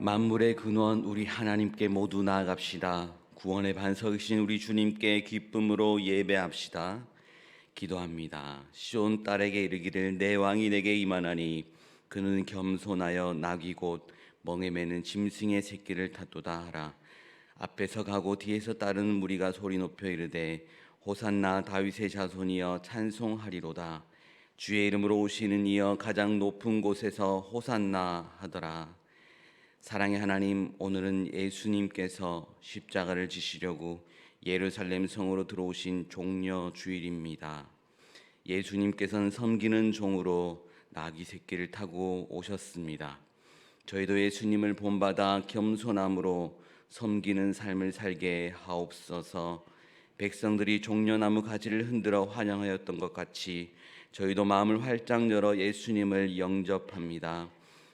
만물의 근원 우리 하나님께 모두 나아갑시다. 구원의 반석이신 우리 주님께 기쁨으로 예배합시다. 기도합니다. 시온 딸에게 이르기를 내 왕이 내게 임하나니 그는 겸손하여 나귀 곧 멍에 매는 짐승의 새끼를 탔도다 하라. 앞에서 가고 뒤에서 따르는 무리가 소리 높여 이르되 호산나 다윗의 자손이여 찬송하리로다. 주의 이름으로 오시는 이여 가장 높은 곳에서 호산나 하더라. 사랑의 하나님, 오늘은 예수님께서 십자가를 지시려고 예루살렘 성으로 들어오신 종려 주일입니다. 예수님께서는 섬기는 종으로 나귀 새끼를 타고 오셨습니다. 저희도 예수님을 본받아 겸손함으로 섬기는 삶을 살게 하옵소서. 백성들이 종려나무 가지를 흔들어 환영하였던 것 같이 저희도 마음을 활짝 열어 예수님을 영접합니다.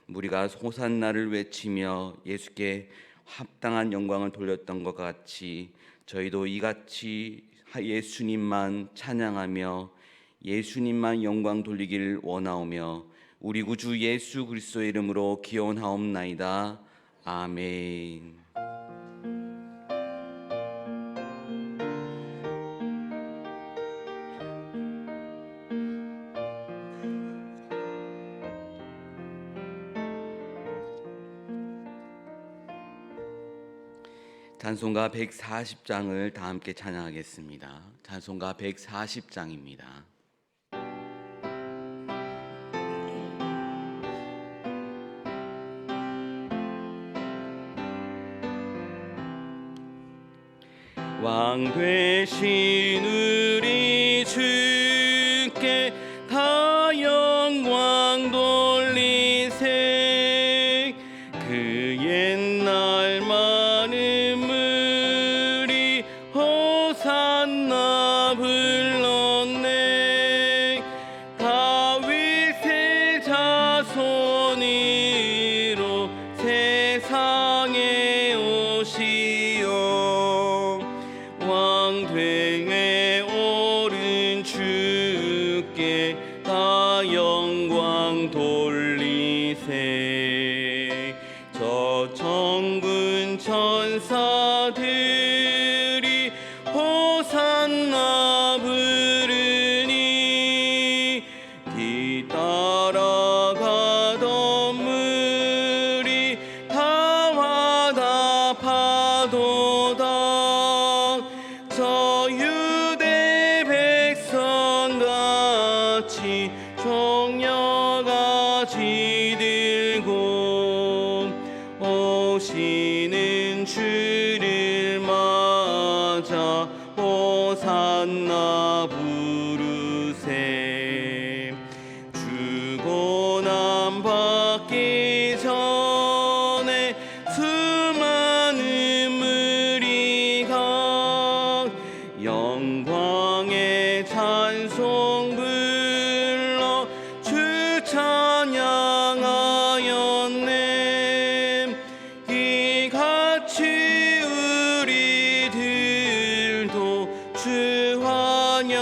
우리가 호산나를 외치며 예수께 합당한 영광을 돌렸던 것 같이 저희도 이같이 예수님만 찬양하며 예수님만 영광 돌리기를 원하오며 우리 구주 예수 그리스도의 이름으로 기원하옵나이다. 아멘. 찬송가 140장을 다 함께 찬양하겠습니다. 찬송가 140장입니다. 왕 되신 우리 주께 다 영광 돌리세. 그 옛날 많은 무리 호산나 불렀네. 다윗의 자손으로 세상에 오시오. 왕좌에 오른 주께 다 영광 돌리세. 저 정군 천사들이 호산나 부르니 뒤따라가던 무리 다 화답하도다. 저 유대 백성같이 종려가지 들고 오시는 주를 맞아 호산나 부르세. 주고난 받기 전에 수많은 무리가 영광의 찬송 불러 주 찬양하였네. 이같이 우리들도 주 환영하오니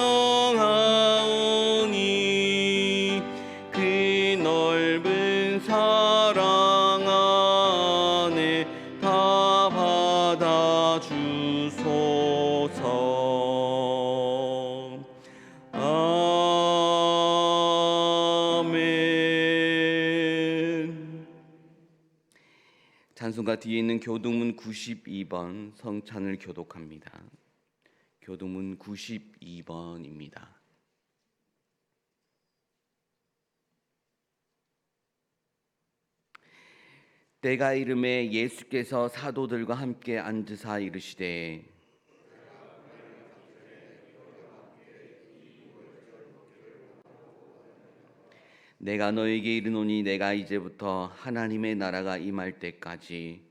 그 넓은 사랑 안에 다 받아주소서. 아멘. 찬송가 뒤에 있는 교동문 92번 성찬을 교독합니다. 교동문 92번입니다. 때가 이름에 예수께서 사도들과 함께 앉으사 이르시되 내가 너에게 이르노니 내가 이제부터 하나님의 나라가 임할 때까지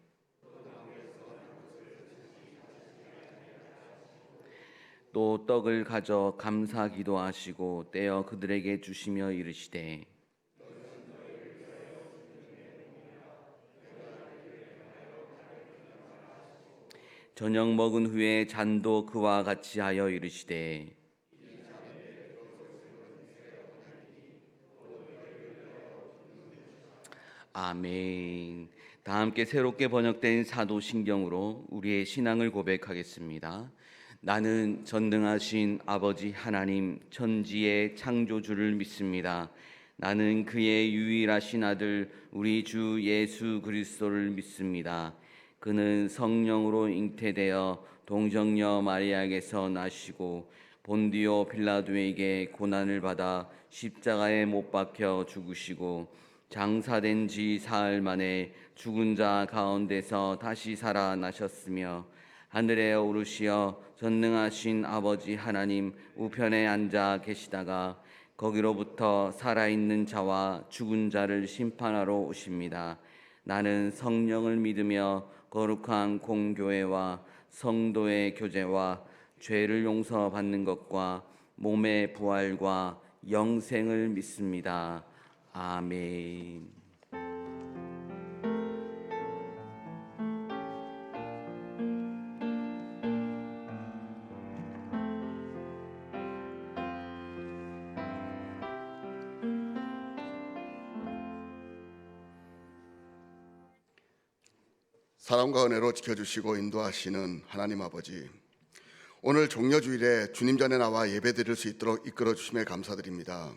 또 떡을 가져 감사 기도하시고 떼어 그들에게 주시며 이르시되 저녁 먹은 후에 잔도 그와 같이 하여 이르시되 아멘. 다 함께 새롭게 번역된 사도신경으로 우리의 신앙을 고백하겠습니다. 나는 전능하신 아버지 하나님 천지의 창조주를 믿습니다. 나는 그의 유일하신 아들 우리 주 예수 그리스도를 믿습니다. 그는 성령으로 잉태되어 동정녀 마리아에게서 나시고 본디오 빌라도에게 고난을 받아 십자가에 못 박혀 죽으시고 장사된 지 사흘 만에 죽은 자 가운데서 다시 살아나셨으며 하늘에 오르시어 전능하신 아버지 하나님 우편에 앉아 계시다가 거기로부터 살아있는 자와 죽은 자를 심판하러 오십니다. 나는 성령을 믿으며 거룩한 공교회와 성도의 교제와 죄를 용서받는 것과 몸의 부활과 영생을 믿습니다. 아멘. 사랑과 은혜로 지켜주시고 인도하시는 하나님 아버지, 오늘 종려주일에 주님 전에 나와 예배드릴 수 있도록 이끌어 주심에 감사드립니다.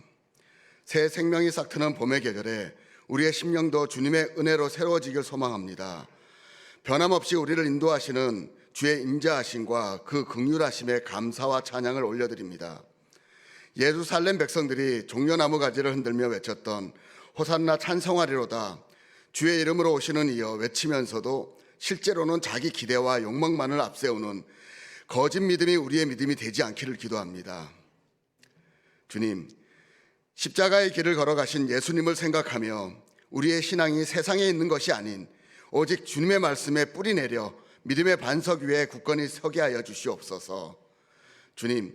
새 생명이 싹트는 봄의 계절에 우리의 심령도 주님의 은혜로 새로워지길 소망합니다. 변함없이 우리를 인도하시는 주의 인자하심과 그 긍휼하심에 감사와 찬양을 올려드립니다. 예루살렘 백성들이 종려나무 가지를 흔들며 외쳤던 호산나 찬송하리로다 주의 이름으로 오시는 이여 외치면서도 실제로는 자기 기대와 욕망만을 앞세우는 거짓 믿음이 우리의 믿음이 되지 않기를 기도합니다. 주님, 십자가의 길을 걸어가신 예수님을 생각하며 우리의 신앙이 세상에 있는 것이 아닌 오직 주님의 말씀에 뿌리 내려 믿음의 반석 위에 굳건히 서게 하여 주시옵소서. 주님,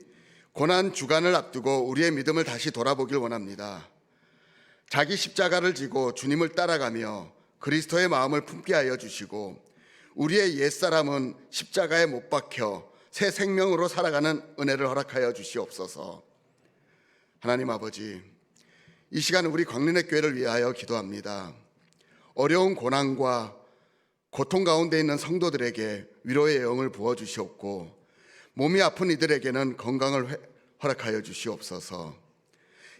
고난 주간을 앞두고 우리의 믿음을 다시 돌아보길 원합니다. 자기 십자가를 지고 주님을 따라가며 그리스도의 마음을 품게 하여 주시고 우리의 옛사람은 십자가에 못 박혀 새 생명으로 살아가는 은혜를 허락하여 주시옵소서. 하나님 아버지, 이 시간 우리 광린의 교회를 위하여 기도합니다. 어려운 고난과 고통 가운데 있는 성도들에게 위로의 영을 부어주시옵고 몸이 아픈 이들에게는 건강을 허락하여 주시옵소서.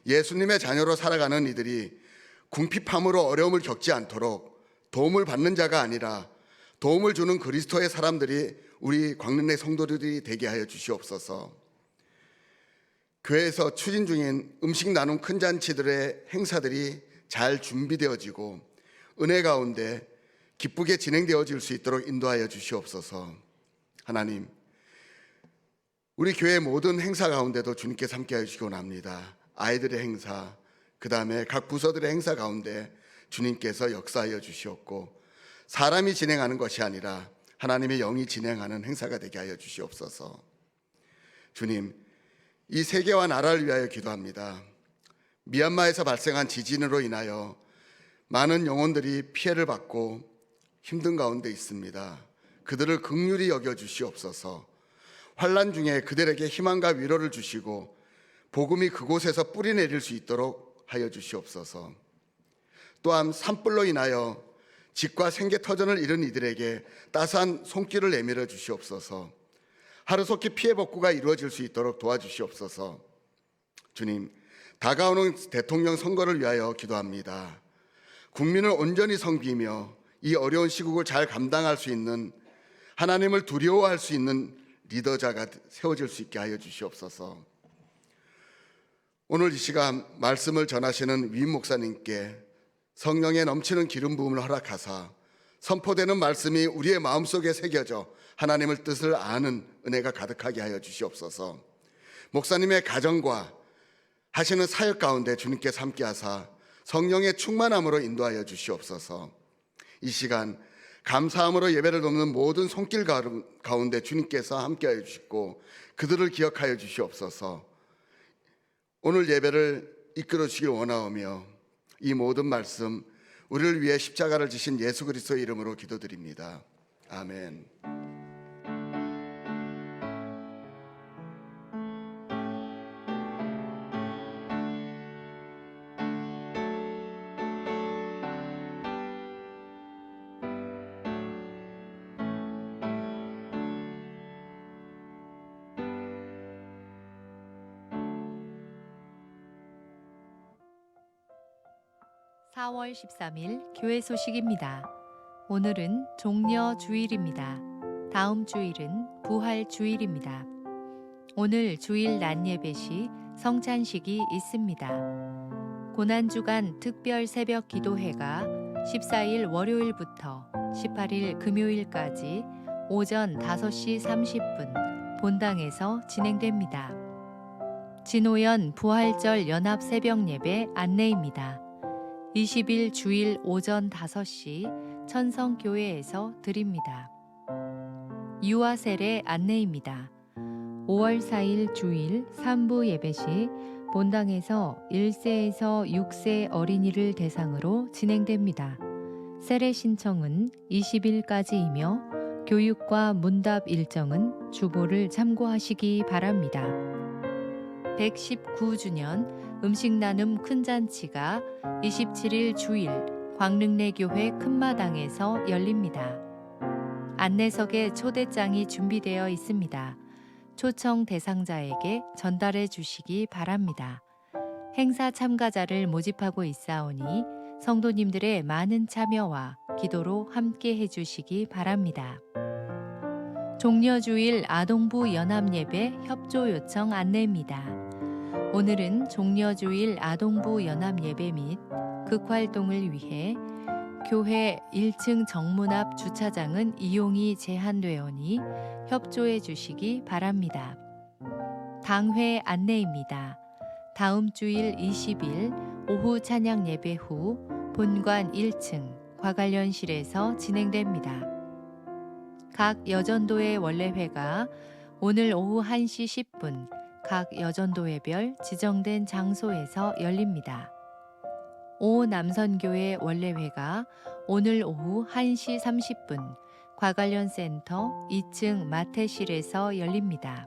예수님의 자녀로 살아가는 이들이 궁핍함으로 어려움을 겪지 않도록 도움을 받는 자가 아니라 도움을 주는 그리스도의 사람들이 우리 광린의 성도들이 되게 하여 주시옵소서. 교회에서 추진 중인 음식 나눔 큰 잔치들의 행사들이 잘 준비되어지고 은혜 가운데 기쁘게 진행되어질 수 있도록 인도하여 주시옵소서. 하나님, 우리 교회 모든 행사 가운데도 주님께서 함께하여 주시기 원합니다. 아이들의 행사, 그 다음에 각 부서들의 행사 가운데 주님께서 역사하여 주시옵고 사람이 진행하는 것이 아니라 하나님의 영이 진행하는 행사가 되게 하여 주시옵소서. 주님, 이 세계와 나라를 위하여 기도합니다. 미얀마에서 발생한 지진으로 인하여 많은 영혼들이 피해를 받고 힘든 가운데 있습니다. 그들을 긍휼히 여겨 주시옵소서. 환난 중에 그들에게 희망과 위로를 주시고 복음이 그곳에서 뿌리 내릴 수 있도록 하여 주시옵소서. 또한 산불로 인하여 집과 생계터전을 잃은 이들에게 따스한 손길을 내밀어 주시옵소서. 하루속히 피해 복구가 이루어질 수 있도록 도와주시옵소서. 주님, 다가오는 대통령 선거를 위하여 기도합니다. 국민을 온전히 섬기며 이 어려운 시국을 잘 감당할 수 있는, 하나님을 두려워할 수 있는 리더자가 세워질 수 있게 하여 주시옵소서. 오늘 이 시간 말씀을 전하시는 위임 목사님께 성령의 넘치는 기름 부음을 허락하사 선포되는 말씀이 우리의 마음속에 새겨져 하나님의 뜻을 아는 은혜가 가득하게 하여 주시옵소서. 목사님의 가정과 하시는 사역 가운데 주님께서 함께하사 성령의 충만함으로 인도하여 주시옵소서. 이 시간 감사함으로 예배를 돕는 모든 손길 가운데 주님께서 함께하여 주시고 그들을 기억하여 주시옵소서. 오늘 예배를 이끌어 주시길 원하오며 이 모든 말씀 우리를 위해 십자가를 지신 예수 그리스도의 이름으로 기도드립니다. 아멘. (4월 13일) 교회 소식입니다. 오늘은 종려 주일입니다. 다음 주일은 부활 주일입니다. 오늘 주일 낮 예배 시 성찬식이 있습니다. 고난주간 특별 새벽 기도회가 14일 월요일부터 18일 금요일까지 오전 5시 30분 본당에서 진행됩니다. 진호연 부활절 연합 새벽 예배 안내입니다. 20일 주일 오전 5시 천성교회에서 드립니다. 유아 세례 안내입니다. 5월 4일 주일 3부 예배 시 본당에서 1세에서 6세 어린이를 대상으로 진행됩니다. 세례 신청은 20일까지이며 교육과 문답 일정은 주보를 참고하시기 바랍니다. 119주년 음식 나눔 큰 잔치가 27일 주일 광릉내교회 큰마당에서 열립니다. 안내석에 초대장이 준비되어 있습니다. 초청 대상자에게 전달해 주시기 바랍니다. 행사 참가자를 모집하고 있사오니 성도님들의 많은 참여와 기도로 함께 해주시기 바랍니다. 종려주일 아동부 연합예배 협조 요청 안내입니다. 오늘은 종려주일 아동부 연합예배 및 극활동을 위해 교회 1층 정문 앞 주차장은 이용이 제한되오니 협조해 주시기 바랍니다. 당회 안내입니다. 다음 주일 20일 오후 찬양 예배 후 본관 1층 과관련실에서 진행됩니다. 각 여전도의 원래회가 오늘 오후 1시 10분 각 여전도회별 지정된 장소에서 열립니다. 오 남선교회 원래회가 오늘 오후 1시 30분 과관련센터 2층 마태실에서 열립니다.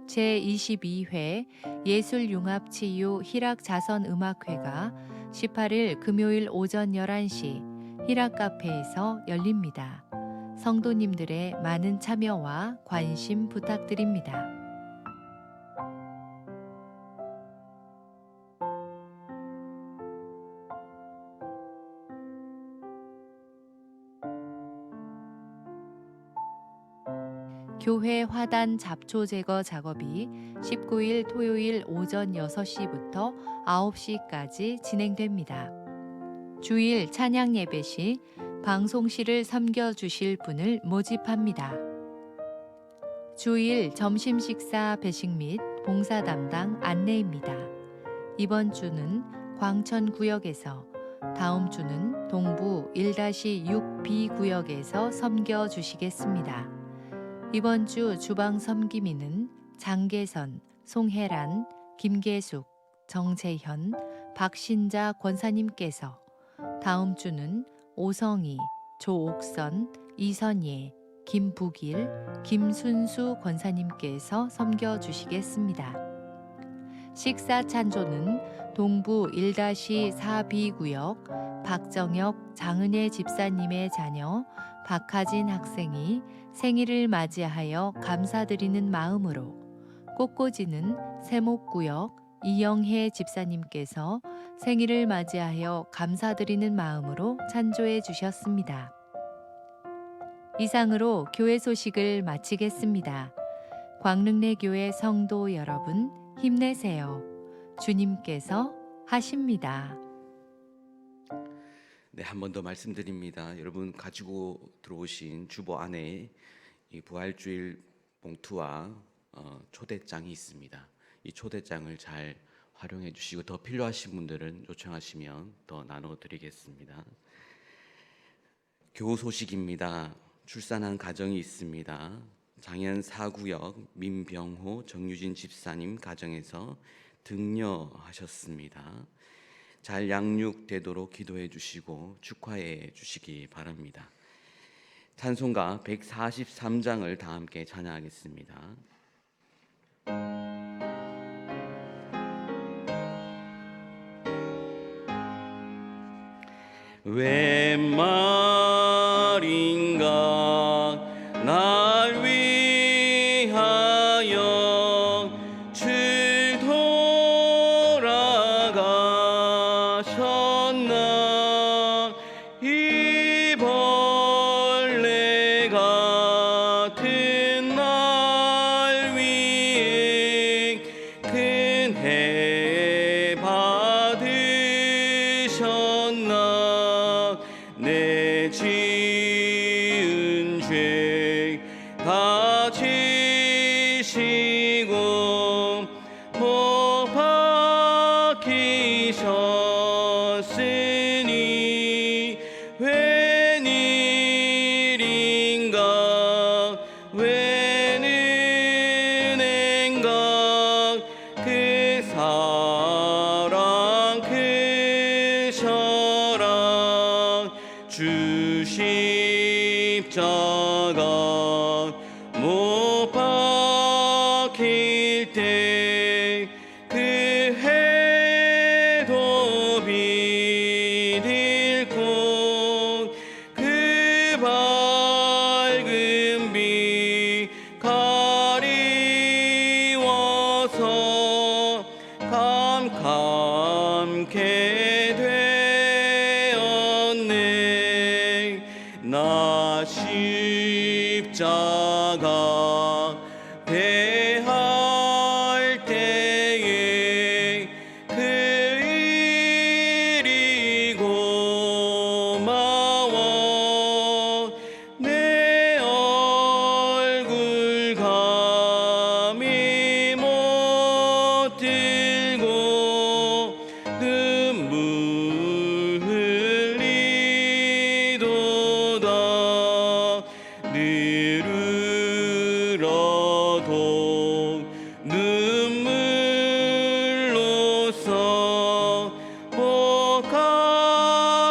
제22회 예술융합치유 희락자선음악회가 18일 금요일 오전 11시 희락카페에서 열립니다. 성도님들의 많은 참여와 관심 부탁드립니다. 교회 화단 잡초 제거 작업이 19일 토요일 오전 6시부터 9시까지 진행됩니다. 주일 찬양 예배 시 방송실을 섬겨주실 분을 모집합니다. 주일 점심 식사 배식 및 봉사 담당 안내입니다. 이번 주는 광천구역에서, 다음 주는 동부 1-6B 구역에서 섬겨주시겠습니다. 이번 주 주방 섬김인은 장계선, 송혜란, 김계숙, 정재현, 박신자 권사님께서, 다음 주는 오성희, 조옥선, 이선예, 김북일, 김순수 권사님께서 섬겨주시겠습니다. 식사 찬조는 동부 1-4B 구역 박정혁, 장은혜 집사님의 자녀 박하진 학생이 생일을 맞이하여 감사드리는 마음으로, 꽃꽂이는 세목구역 이영혜 집사님께서 생일을 맞이하여 감사드리는 마음으로 찬조해 주셨습니다. 이상으로 교회 소식을 마치겠습니다. 광릉내교회 성도 여러분, 힘내세요. 주님께서 하십니다. 네, 한 번 더 말씀드립니다. 여러분 가지고 들어오신 주보 안에 이 부활주일 봉투와 초대장이 있습니다. 이 초대장을 잘 활용해 주시고 더 필요하신 분들은 요청하시면 더 나눠드리겠습니다. 교우 소식입니다. 출산한 가정이 있습니다. 장현 4구역 민병호 정유진 집사님 가정에서 등려하셨습니다. 잘 양육되도록 기도해 주시고 축하해 주시기 바랍니다. 찬송가 143장을 다 함께 찬양하겠습니다. 웬 말인가 날 위하여 주 돌아가셨나. 이 벌레 같은 날 위해 큰 해 받으셨나. 내 지은 죄 다 지시고 못 박히셨으니 웬일인가 웬 은혜인가 그 사랑 크셔라. 주 십자가 못 박힐 때 그 해도 비딜고 그 밝은 빛 가리워서 캄캄케 되었네. 나 십자가 배할 때에 그 일이 고마워. 내 얼굴 감히 못 들고 눈물 흘리도다. 늘으라도 눈물로써 복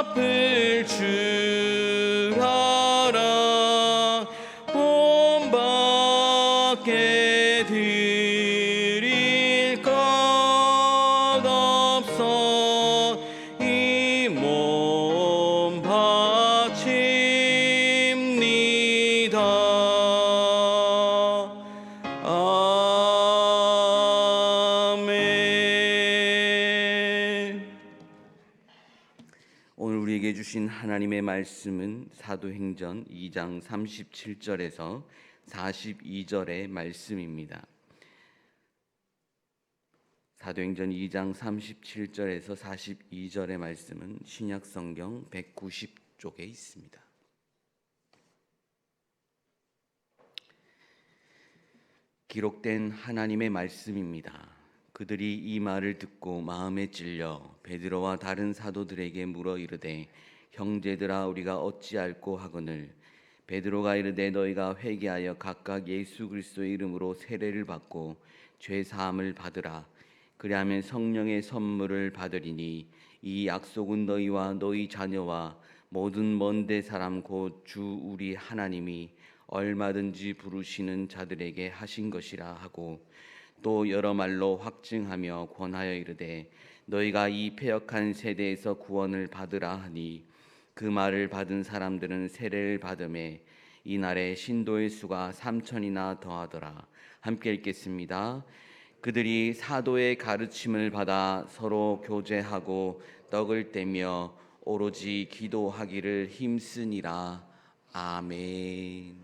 갚을 줄 알아. 본밖에 드릴 것 없어 이 몸 바칩니다. 아멘. 오늘 우리에게 주신 하나님의 말씀은 사도행전 2장 37절에서 42절의 말씀입니다. 사도행전 2장 37절에서 42절의 말씀은 신약성경 190쪽에 있습니다. 기록된 하나님의 말씀입니다. 그들이 이 말을 듣고 마음에 찔려 베드로와 다른 사도들에게 물어 이르되 형제들아 우리가 어찌할꼬 하거늘. 베드로가 이르되 너희가 회개하여 각각 예수 그리스도의 이름으로 세례를 받고 죄 사함을 받으라. 그리하면 성령의 선물을 받으리니 이 약속은 너희와 너희 자녀와 모든 먼데 사람 곧 주 우리 하나님이 얼마든지 부르시는 자들에게 하신 것이라 하고 또 여러 말로 확증하며 권하여 이르되 너희가 이 패역한 세대에서 구원을 받으라 하니 그 말을 받은 사람들은 세례를 받음에 이날에 신도의 수가 3,000이나 더하더라. 함께 읽겠습니다. 그들이 사도의 가르침을 받아 서로 교제하고 떡을 떼며 오로지 기도하기를 힘쓰니라. 아멘.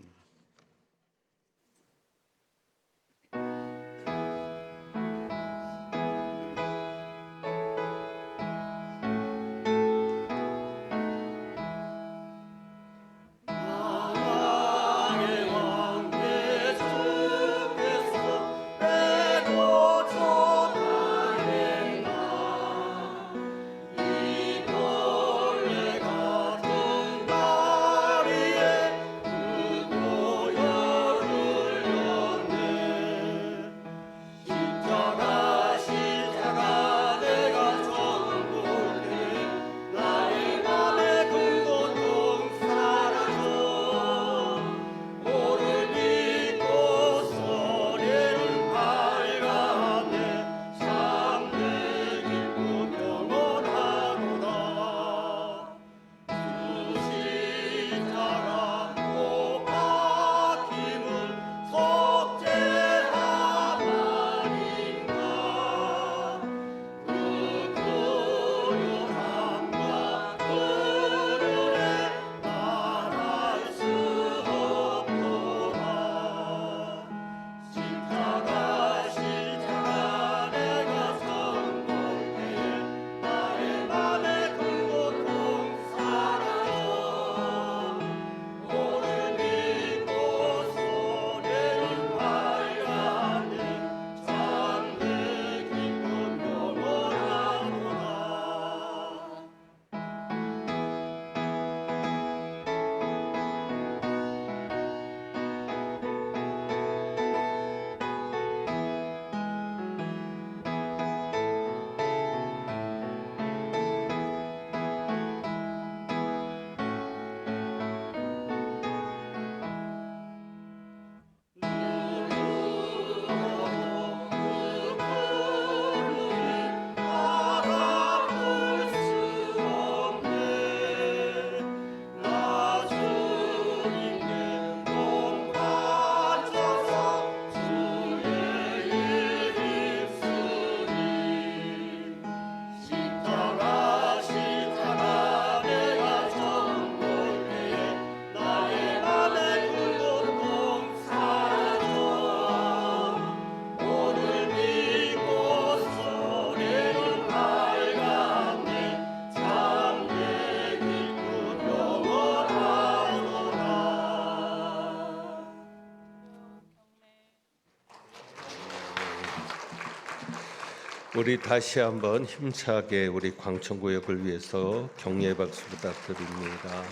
우리 다시 한번 힘차게 우리 광천구역을 위해서 격려의 박수 부탁드립니다.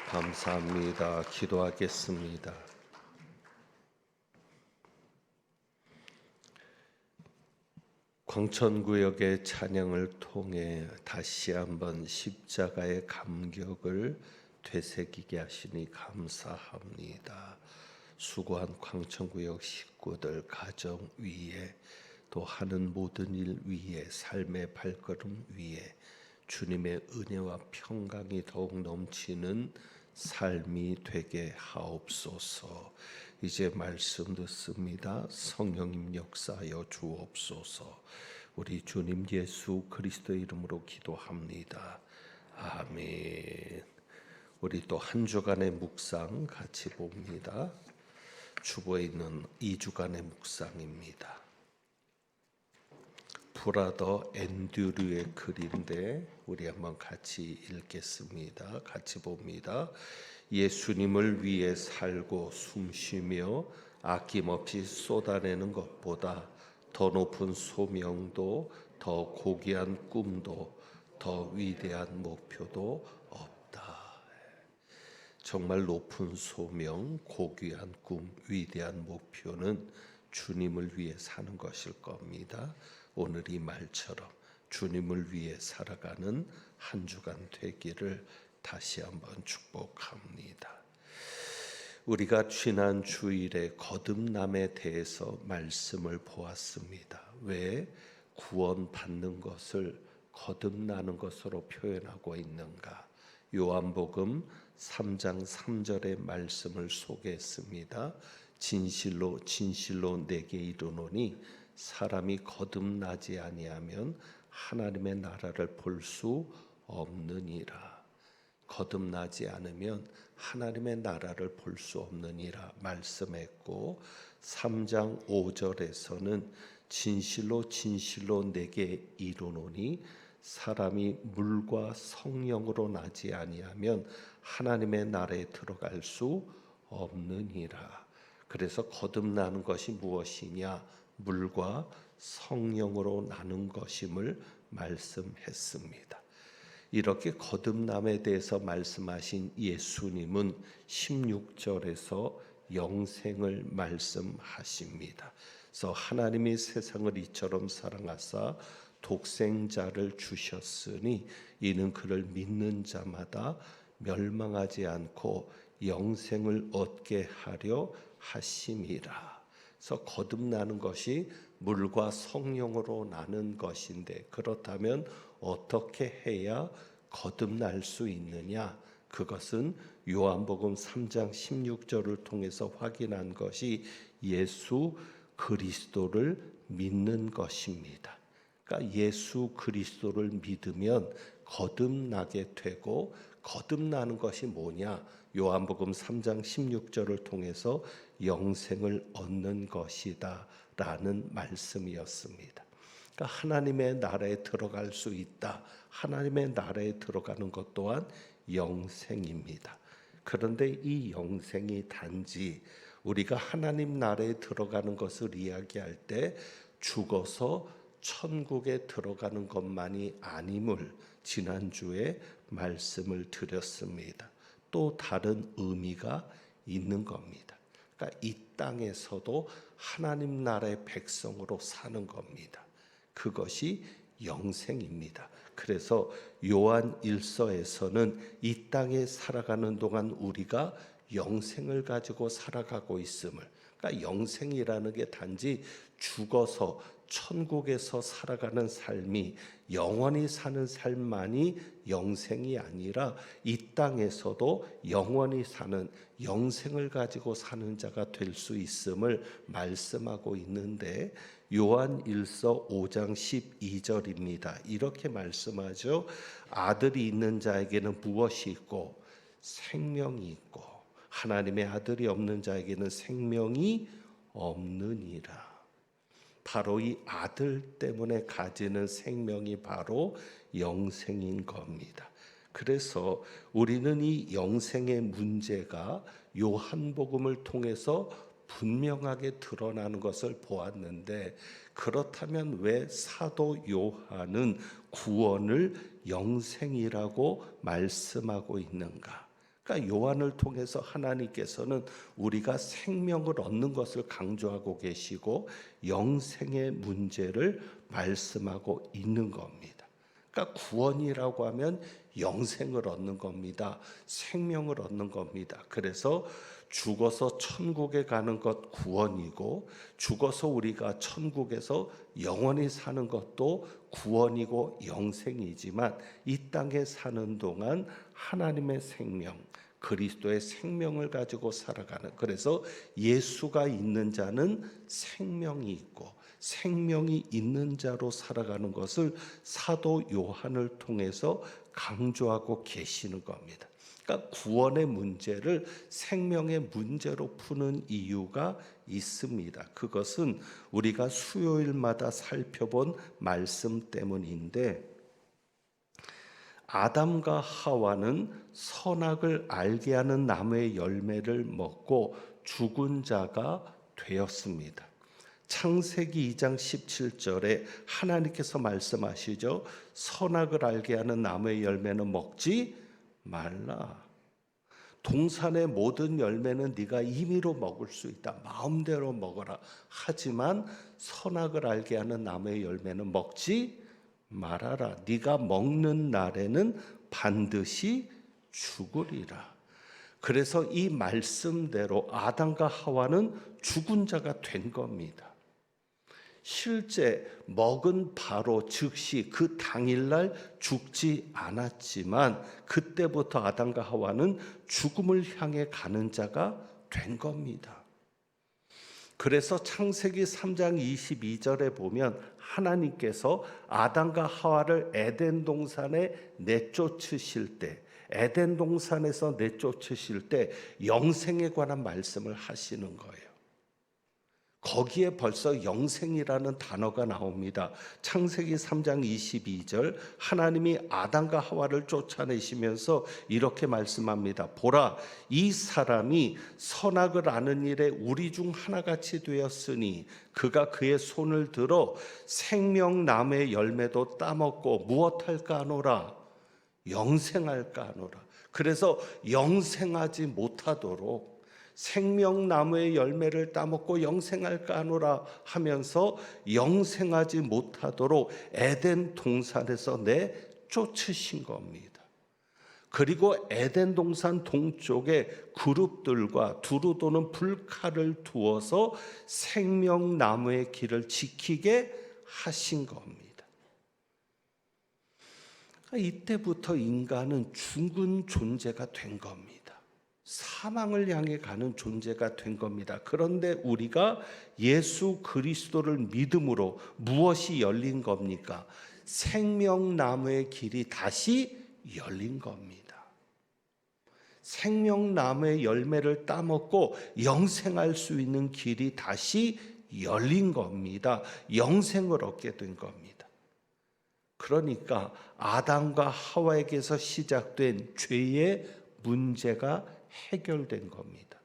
감사합니다. 기도하겠습니다. 광천구역의 찬양을 통해 다시 한번 십자가의 감격을 되새기게 하시니 감사합니다. 수고한 광천구역 식구들 가정 위에 또 하는 모든 일 위에 삶의 발걸음 위에 주님의 은혜와 평강이 더욱 넘치는 삶이 되게 하옵소서. 이제 말씀 듣습니다. 성령님 역사하여 주옵소서. 우리 주님 예수 그리스도의 이름으로 기도합니다. 아멘. 우리 또 한 주간의 묵상 같이 봅니다. 주보에 있는 2주간의 묵상입니다. 브라더 앤드류의 글인데 우리 한번 같이 읽겠습니다. 같이 봅니다. 예수님을 위해 살고 숨쉬며 아낌없이 쏟아내는 것보다 더 높은 소명도 더 고귀한 꿈도 더 위대한 목표도 없다. 정말 높은 소명, 고귀한 꿈, 위대한 목표는 주님을 위해 사는 것일 겁니다. 오늘 이 말처럼 주님을 위해 살아가는 한 주간 되기를 다시 한번 축복합니다. 우리가 지난 주일에 거듭남에 대해서 말씀을 보았습니다. 왜 구원받는 것을 거듭나는 것으로 표현하고 있는가? 요한복음 3장 3절의 말씀을 소개했습니다. 진실로 진실로 내게 이르노니 사람이 거듭나지 아니하면 하나님의 나라를 볼 수 없느니라. 거듭나지 않으면 하나님의 나라를 볼 수 없느니라 말씀했고 3장 5절에서는 진실로 진실로 내게 이르노니 사람이 물과 성령으로 나지 아니하면 하나님의 나라에 들어갈 수 없느니라. 그래서 거듭나는 것이 무엇이냐? 물과 성령으로 나는 것임을 말씀했습니다. 이렇게 거듭남에 대해서 말씀하신 예수님은 16절에서 영생을 말씀하십니다. 그래서 하나님이 세상을 이처럼 사랑하사 독생자를 주셨으니 이는 그를 믿는 자마다 멸망하지 않고 영생을 얻게 하려 하심이라. 그래서 거듭나는 것이 물과 성령으로 나는 것인데 그렇다면 어떻게 해야 거듭날 수 있느냐? 그것은 요한복음 3장 16절을 통해서 확인한 것이 예수 그리스도를 믿는 것입니다. 그러니까 예수 그리스도를 믿으면 거듭나게 되고 거듭나는 것이 뭐냐? 요한복음 3장 16절을 통해서 영생을 얻는 것이다 라는 말씀이었습니다. 그러니까 하나님의 나라에 들어갈 수 있다. 하나님의 나라에 들어가는 것 또한 영생입니다. 그런데 이 영생이 단지 우리가 하나님 나라에 들어가는 것을 이야기할 때 죽어서 천국에 들어가는 것만이 아님을 지난주에 말씀을 드렸습니다. 또 다른 의미가 있는 겁니다. 그러니까 이 땅에서도 하나님 나라의 백성으로 사는 겁니다. 그것이 영생입니다. 그래서 요한 1서에서는 이 땅에 살아가는 동안 우리가 영생을 가지고 살아가고 있음을, 그러니까 영생이라는 게 단지 죽어서 천국에서 살아가는 삶이 영원히 사는 삶만이 영생이 아니라 이 땅에서도 영원히 사는 영생을 가지고 사는 자가 될 수 있음을 말씀하고 있는데 요한 1서 5장 12절입니다. 이렇게 말씀하죠. 아들이 있는 자에게는 무엇이 있고 생명이 있고 하나님의 아들이 없는 자에게는 생명이 없느니라. 바로 이 아들 때문에 가지는 생명이 바로 영생인 겁니다. 그래서 우리는 이 영생의 문제가 요한복음을 통해서 분명하게 드러나는 것을 보았는데, 그렇다면 왜 사도 요한은 구원을 영생이라고 말씀하고 있는가? 그러니까 요한을 통해서 하나님께서는 우리가 생명을 얻는 것을 강조하고 계시고 영생의 문제를 말씀하고 있는 겁니다. 그러니까 구원이라고 하면 영생을 얻는 겁니다. 생명을 얻는 겁니다. 그래서 죽어서 천국에 가는 것 구원이고, 죽어서 우리가 천국에서 영원히 사는 것도 구원이고 영생이지만, 이 땅에 사는 동안 하나님의 생명, 그리스도의 생명을 가지고 살아가는, 그래서 예수가 있는 자는 생명이 있고 생명이 있는 자로 살아가는 것을 사도 요한을 통해서 강조하고 계시는 겁니다. 그러니까 구원의 문제를 생명의 문제로 푸는 이유가 있습니다. 그것은 우리가 수요일마다 살펴본 말씀 때문인데, 아담과 하와는 선악을 알게 하는 나무의 열매를 먹고 죽은 자가 되었습니다. 창세기 2장 17절에 하나님께서 말씀하시죠. 선악을 알게 하는 나무의 열매는 먹지 말라. 동산의 모든 열매는 네가 임의로 먹을 수 있다. 마음대로 먹어라. 하지만 선악을 알게 하는 나무의 열매는 먹지 말아라. 네가 먹는 날에는 반드시 죽으리라. 그래서 이 말씀대로 아담과 하와는 죽은 자가 된 겁니다. 실제 먹은 바로 즉시 그 당일날 죽지 않았지만, 그때부터 아담과 하와는 죽음을 향해 가는 자가 된 겁니다. 그래서 창세기 3장 22절에 보면 하나님께서 아담과 하와를 에덴 동산에 내쫓으실 때, 에덴 동산에서 내쫓으실 때 영생에 관한 말씀을 하시는 거예요. 거기에 벌써 영생이라는 단어가 나옵니다. 창세기 3장 22절, 하나님이 아담과 하와를 쫓아내시면서 이렇게 말씀합니다. 보라, 이 사람이 선악을 아는 일에 우리 중 하나같이 되었으니 그가 그의 손을 들어 생명나무의 열매도 따먹고 무엇할까 하노라? 영생할까 하노라. 그래서 영생하지 못하도록 생명나무의 열매를 따먹고 영생할까 하노라 하면서 영생하지 못하도록 에덴 동산에서 내쫓으신 겁니다. 그리고 에덴 동산 동쪽에 그룹들과 두루 도는 불칼을 두어서 생명나무의 길을 지키게 하신 겁니다. 이때부터 인간은 죽은 존재가 된 겁니다. 사망을 향해 가는 존재가 된 겁니다. 그런데 우리가 예수 그리스도를 믿음으로 무엇이 열린 겁니까? 생명나무의 길이 다시 열린 겁니다. 생명나무의 열매를 따먹고 영생할 수 있는 길이 다시 열린 겁니다. 영생을 얻게 된 겁니다. 그러니까 아담과 하와에게서 시작된 죄의 문제가 해결된 겁니다.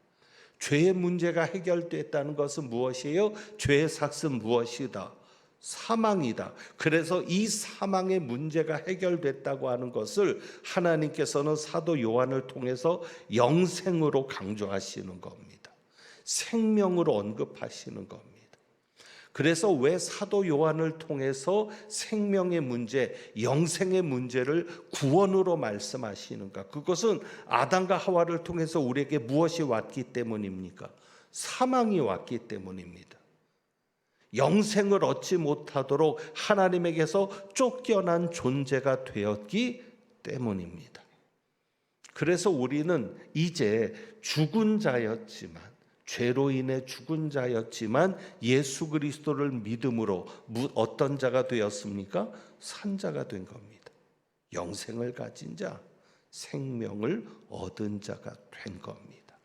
죄의 문제가 해결됐다는 것은 무엇이에요? 죄의 삭은 무엇이다? 사망이다. 그래서 이 사망의 문제가 해결됐다고 하는 것을 하나님께서는 사도 요한을 통해서 영생으로 강조하시는 겁니다. 생명으로 언급하시는 겁니다. 그래서 왜 사도 요한을 통해서 생명의 문제, 영생의 문제를 구원으로 말씀하시는가? 그것은 아담과 하와를 통해서 우리에게 무엇이 왔기 때문입니까? 사망이 왔기 때문입니다. 영생을 얻지 못하도록 하나님에게서 쫓겨난 존재가 되었기 때문입니다. 그래서 우리는 이제 죽은 자였지만, 죄로 인해 죽은 자였지만 예수 그리스도를 믿음으로 어떤 자가 되었습니까? 산 자가 된 겁니다. 영생을 가진 자, 생명을 얻은 자가 된 겁니다.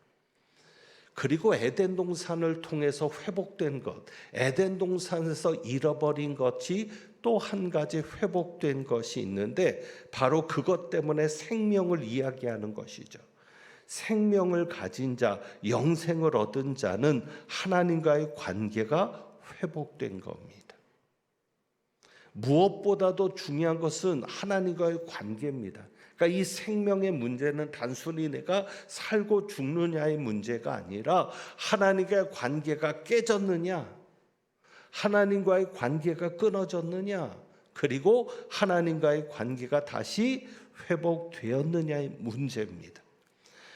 그리고 에덴 동산을 통해서 회복된 것, 에덴 동산에서 잃어버린 것이 또 한 가지 회복된 것이 있는데, 바로 그것 때문에 생명을 이야기하는 것이죠. 생명을 가진 자, 영생을 얻은 자는 하나님과의 관계가 회복된 겁니다. 무엇보다도 중요한 것은 하나님과의 관계입니다. 그러니까 이 생명의 문제는 단순히 내가 살고 죽느냐의 문제가 아니라 하나님과의 관계가 깨졌느냐, 하나님과의 관계가 끊어졌느냐, 그리고 하나님과의 관계가 다시 회복되었느냐의 문제입니다.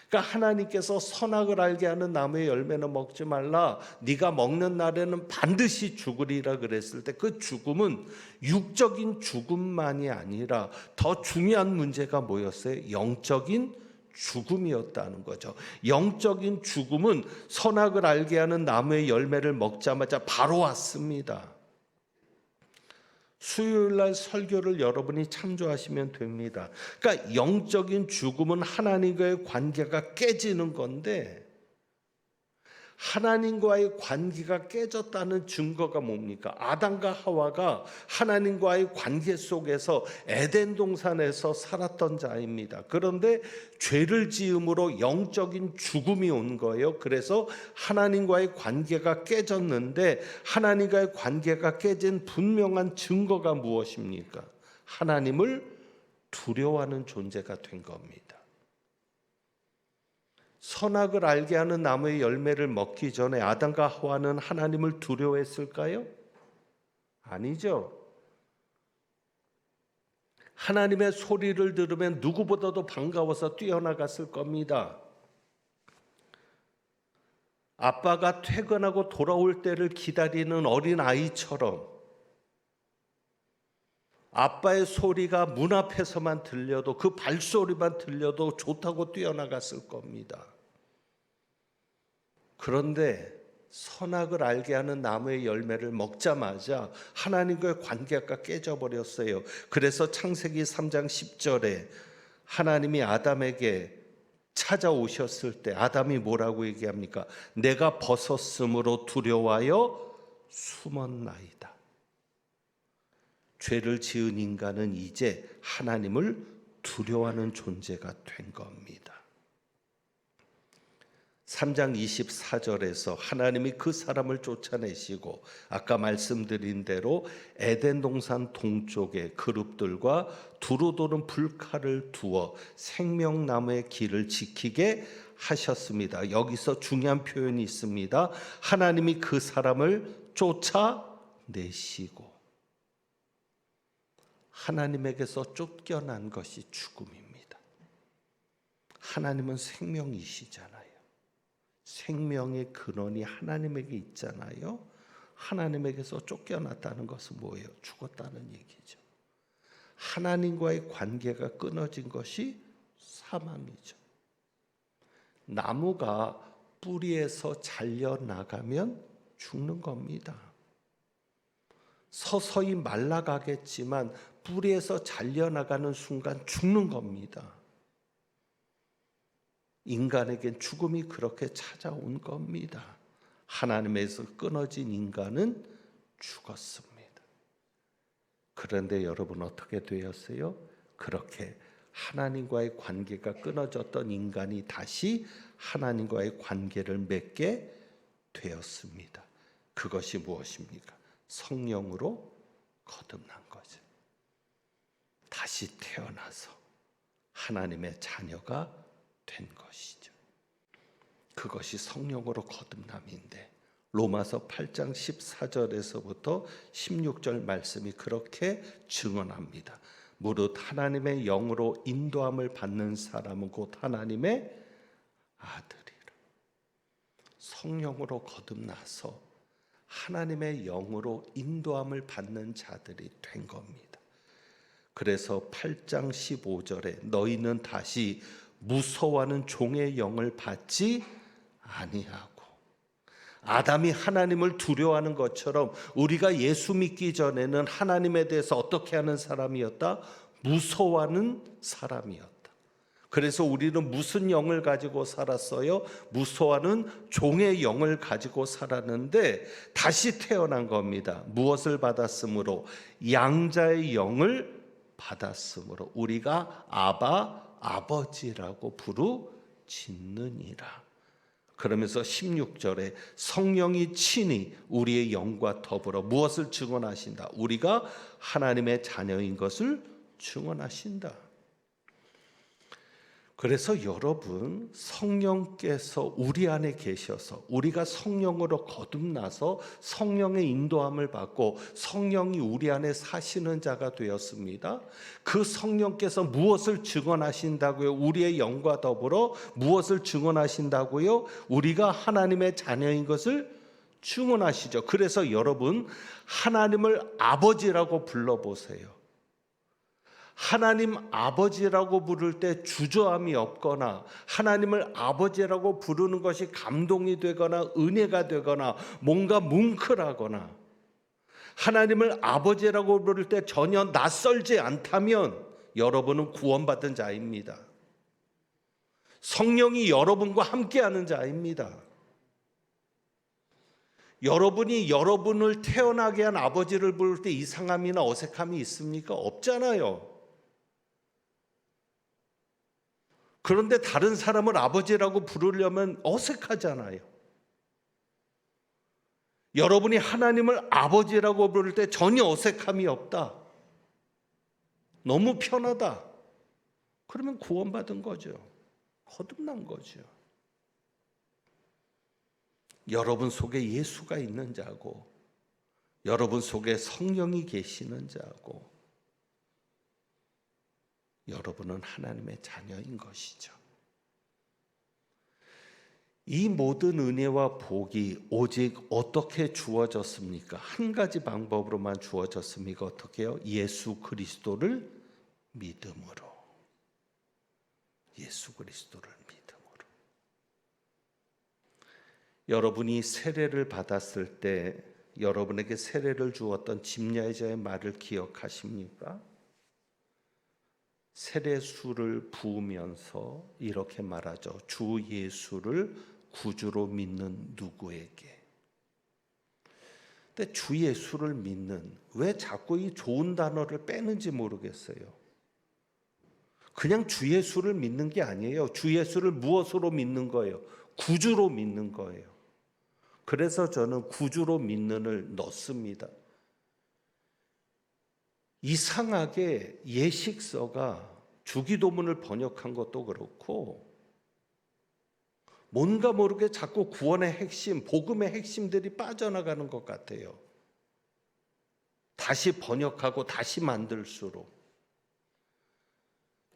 그러니까 하나님께서 선악을 알게 하는 나무의 열매는 먹지 말라, 네가 먹는 날에는 반드시 죽으리라 그랬을 때 그 죽음은 육적인 죽음만이 아니라 더 중요한 문제가 뭐였어요? 영적인 죽음이었다는 거죠. 영적인 죽음은 선악을 알게 하는 나무의 열매를 먹자마자 바로 왔습니다. 수요일 날 설교를 여러분이 참조하시면 됩니다. 그러니까 영적인 죽음은 하나님과의 관계가 깨지는 건데, 하나님과의 관계가 깨졌다는 증거가 뭡니까? 아담과 하와가 하나님과의 관계 속에서 에덴 동산에서 살았던 자입니다. 그런데 죄를 지음으로 영적인 죽음이 온 거예요. 그래서 하나님과의 관계가 깨졌는데, 하나님과의 관계가 깨진 분명한 증거가 무엇입니까? 하나님을 두려워하는 존재가 된 겁니다. 선악을 알게 하는 나무의 열매를 먹기 전에 아담과 하와는 하나님을 두려워했을까요? 아니죠. 하나님의 소리를 들으면 누구보다도 반가워서 뛰어나갔을 겁니다. 아빠가 퇴근하고 돌아올 때를 기다리는 어린 아이처럼 아빠의 소리가 문 앞에서만 들려도, 그 발소리만 들려도 좋다고 뛰어나갔을 겁니다. 그런데 선악을 알게 하는 나무의 열매를 먹자마자 하나님과의 관계가 깨져버렸어요. 그래서 창세기 3장 10절에 하나님이 아담에게 찾아오셨을 때 아담이 뭐라고 얘기합니까? 내가 벗었으므로 두려워하여 숨었나이다. 죄를 지은 인간은 이제 하나님을 두려워하는 존재가 된 겁니다. 3장 24절에서 하나님이 그 사람을 쫓아내시고 아까 말씀드린 대로 에덴 동산 동쪽에 그룹들과 두루 도는 불칼을 두어 생명나무의 길을 지키게 하셨습니다. 여기서 중요한 표현이 있습니다. 하나님이 그 사람을 쫓아내시고, 하나님에게서 쫓겨난 것이 죽음입니다. 하나님은 생명이시잖아요. 생명의 근원이 하나님에게 있잖아요. 하나님에게서 쫓겨났다는 것은 뭐예요? 죽었다는 얘기죠. 하나님과의 관계가 끊어진 것이 사망이죠. 나무가 뿌리에서 잘려나가면 죽는 겁니다. 서서히 말라가겠지만 뿌리에서 잘려나가는 순간 죽는 겁니다. 인간에겐 죽음이 그렇게 찾아온 겁니다. 하나님에서 끊어진 인간은 죽었습니다. 그런데 여러분 어떻게 되었어요? 그렇게 하나님과의 관계가 끊어졌던 인간이 다시 하나님과의 관계를 맺게 되었습니다. 그것이 무엇입니까? 성령으로 거듭난 거죠. 다시 태어나서 하나님의 자녀가 된 것이죠. 그것이 성령으로 거듭남인데 로마서 8장 14절에서부터 16절 말씀이 그렇게 증언합니다. 무릇 하나님의 영으로 인도함을 받는 사람은 곧 하나님의 아들이라. 성령으로 거듭나서 하나님의 영으로 인도함을 받는 자들이 된 겁니다. 그래서 8장 15절에 너희는 다시 무서워하는 종의 영을 받지 아니하고, 아담이 하나님을 두려워하는 것처럼 우리가 예수 믿기 전에는 하나님에 대해서 어떻게 하는 사람이었다? 무서워하는 사람이었다. 그래서 우리는 무슨 영을 가지고 살았어요? 무서워하는 종의 영을 가지고 살았는데 다시 태어난 겁니다. 무엇을 받았으므로? 양자의 영을 받았으므로 우리가 아바, 아버지라고 부르게 짓느니라. 그러면서 16절에 성령이 친히 우리의 영과 더불어 무엇을 증언하신다? 우리가 하나님의 자녀인 것을 증언하신다. 그래서 여러분, 성령께서 우리 안에 계셔서 우리가 성령으로 거듭나서 성령의 인도함을 받고 성령이 우리 안에 사시는 자가 되었습니다. 그 성령께서 무엇을 증언하신다고요? 우리의 영과 더불어 무엇을 증언하신다고요? 우리가 하나님의 자녀인 것을 증언하시죠. 그래서 여러분, 하나님을 아버지라고 불러보세요. 하나님 아버지라고 부를 때 주저함이 없거나 하나님을 아버지라고 부르는 것이 감동이 되거나 은혜가 되거나 뭔가 뭉클하거나 하나님을 아버지라고 부를 때 전혀 낯설지 않다면 여러분은 구원받은 자입니다. 성령이 여러분과 함께하는 자입니다. 여러분이 여러분을 태어나게 한 아버지를 부를 때 이상함이나 어색함이 있습니까? 없잖아요. 그런데 다른 사람을 아버지라고 부르려면 어색하잖아요. 여러분이 하나님을 아버지라고 부를 때 전혀 어색함이 없다. 너무 편하다. 그러면 구원받은 거죠. 거듭난 거죠. 여러분 속에 예수가 있는 자고 여러분 속에 성령이 계시는 자고 여러분은 하나님의 자녀인 것이죠. 이 모든 은혜와 복이 오직 어떻게 주어졌습니까? 한 가지 방법으로만 주어졌습니까? 어떻게요? 예수 그리스도를 믿음으로. 예수 그리스도를 믿음으로. 여러분이 세례를 받았을 때 여러분에게 세례를 주었던 집례자의 말을 기억하십니까? 세례수를 부으면서 이렇게 말하죠. 주 예수를 구주로 믿는 누구에게. 근데 주 예수를 믿는, 왜 자꾸 이 좋은 단어를 빼는지 모르겠어요. 그냥 주 예수를 믿는 게 아니에요. 주 예수를 무엇으로 믿는 거예요? 구주로 믿는 거예요. 그래서 저는 구주로 믿는을 넣습니다. 이상하게 예식서가 주기도문을 번역한 것도 그렇고 뭔가 모르게 자꾸 구원의 핵심, 복음의 핵심들이 빠져나가는 것 같아요. 다시 번역하고 다시 만들수록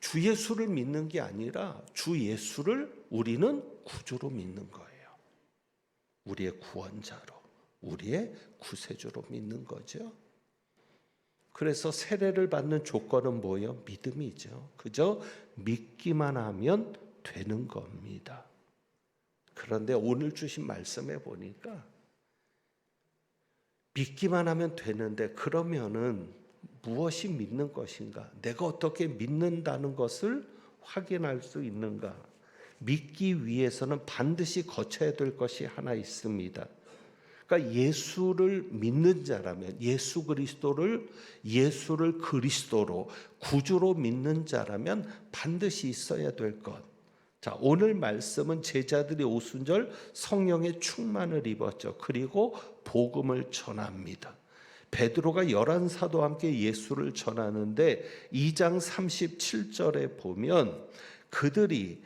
주 예수를 믿는 게 아니라 주 예수를 우리는 구주로 믿는 거예요. 우리의 구원자로, 우리의 구세주로 믿는 거죠. 그래서 세례를 받는 조건은 뭐예요? 믿음이죠. 그저 믿기만 하면 되는 겁니다. 그런데 오늘 주신 말씀에 보니까 믿기만 하면 되는데 그러면은 무엇이 믿는 것인가? 내가 어떻게 믿는다는 것을 확인할 수 있는가? 믿기 위해서는 반드시 거쳐야 될 것이 하나 있습니다. 그러니까 예수를 믿는 자라면 예수를 그리스도로 구주로 믿는 자라면 반드시 있어야 될 것. 자, 오늘 말씀은 제자들이 오순절 성령의 충만을 입었죠. 그리고 복음을 전합니다. 베드로가 11사도와 함께 예수를 전하는데 2장 37절에 보면 그들이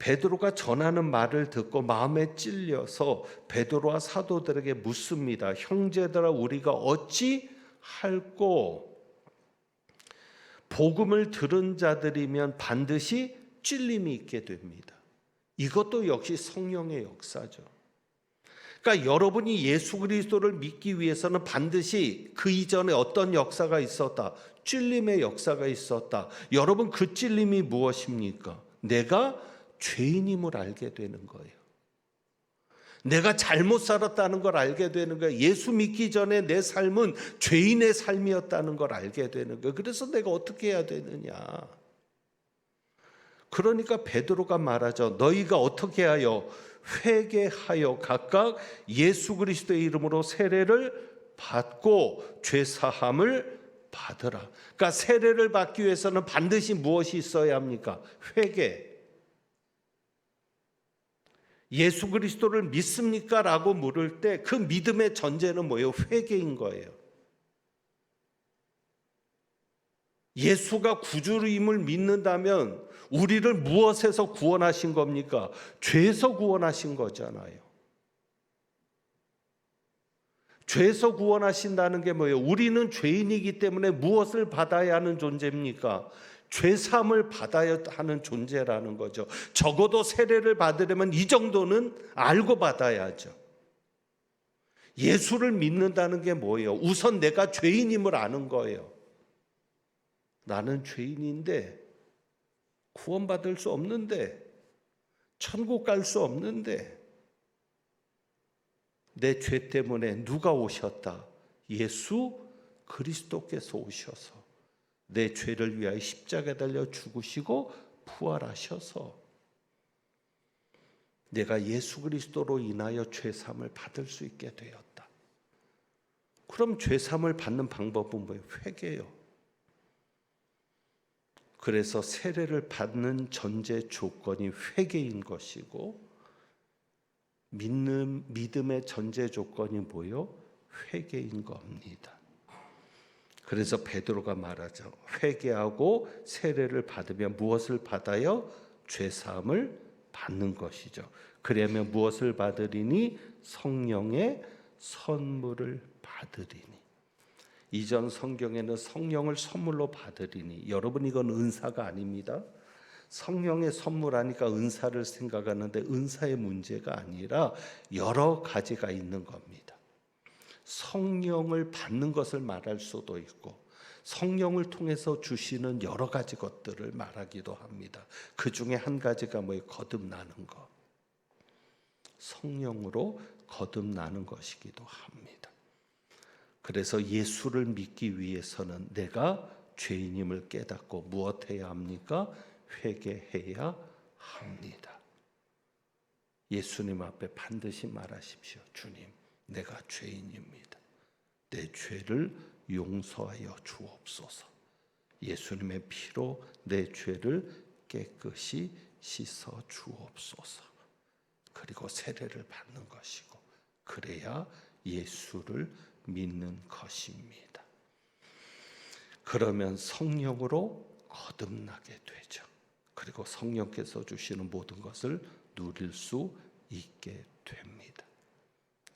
베드로가 전하는 말을 듣고 마음에 찔려서 베드로와 사도들에게 묻습니다. 형제들아, 우리가 어찌 할꼬? 복음을 들은 자들이면 반드시 찔림이 있게 됩니다. 이것도 역시 성령의 역사죠. 그러니까 여러분이 예수 그리스도를 믿기 위해서는 반드시 그 이전에 어떤 역사가 있었다. 찔림의 역사가 있었다. 여러분, 그 찔림이 무엇입니까? 내가 죄인임을 알게 되는 거예요. 내가 잘못 살았다는 걸 알게 되는 거예요. 예수 믿기 전에 내 삶은 죄인의 삶이었다는 걸 알게 되는 거예요. 그래서 내가 어떻게 해야 되느냐. 그러니까 베드로가 말하죠. 너희가 어떻게 하여 회개하여 각각 예수 그리스도의 이름으로 세례를 받고 죄사함을 받으라. 그러니까 세례를 받기 위해서는 반드시 무엇이 있어야 합니까? 회개. 예수 그리스도를 믿습니까? 라고 물을 때 그 믿음의 전제는 뭐예요? 회개인 거예요. 예수가 구주임을 믿는다면 우리를 무엇에서 구원하신 겁니까? 죄에서 구원하신 거잖아요. 죄에서 구원하신다는 게 뭐예요? 우리는 죄인이기 때문에 무엇을 받아야 하는 존재입니까? 죄사함을 받아야 하는 존재라는 거죠. 적어도 세례를 받으려면 이 정도는 알고 받아야죠. 예수를 믿는다는 게 뭐예요? 우선 내가 죄인임을 아는 거예요. 나는 죄인인데 구원받을 수 없는데 천국 갈 수 없는데 내 죄 때문에 누가 오셨다? 예수 그리스도께서 오셔서 내 죄를 위하여 십자가에 달려 죽으시고 부활하셔서 내가 예수 그리스도로 인하여 죄사함을 받을 수 있게 되었다. 그럼 죄사함을 받는 방법은 뭐예요? 회개예요. 그래서 세례를 받는 전제 조건이 회개인 것이고 믿음의 전제 조건이 뭐요? 회개인 겁니다. 그래서 베드로가 말하죠. 회개하고 세례를 받으면 무엇을 받아요? 죄사함을 받는 것이죠. 그러면 무엇을 받으리니? 성령의 선물을 받으리니. 이전 성경에는 성령을 선물로 받으리니. 여러분, 이건 은사가 아닙니다. 성령의 선물하니까 은사를 생각하는데 은사의 문제가 아니라 여러 가지가 있는 겁니다. 성령을 받는 것을 말할 수도 있고 성령을 통해서 주시는 여러 가지 것들을 말하기도 합니다. 그 중에 한 가지가 뭐예요? 거듭나는 것. 성령으로 거듭나는 것이기도 합니다. 그래서 예수를 믿기 위해서는 내가 죄인임을 깨닫고 무엇해야 합니까? 회개해야 합니다. 예수님 앞에 반드시 말하십시오. 주님, 내가 죄인입니다. 내 죄를 용서하여 주옵소서. 예수님의 피로 내 죄를 깨끗이 씻어 주옵소서. 그리고 세례를 받는 것이고 그래야 예수를 믿는 것입니다. 그러면 성령으로 거듭나게 되죠. 그리고 성령께서 주시는 모든 것을 누릴 수 있게 됩니다.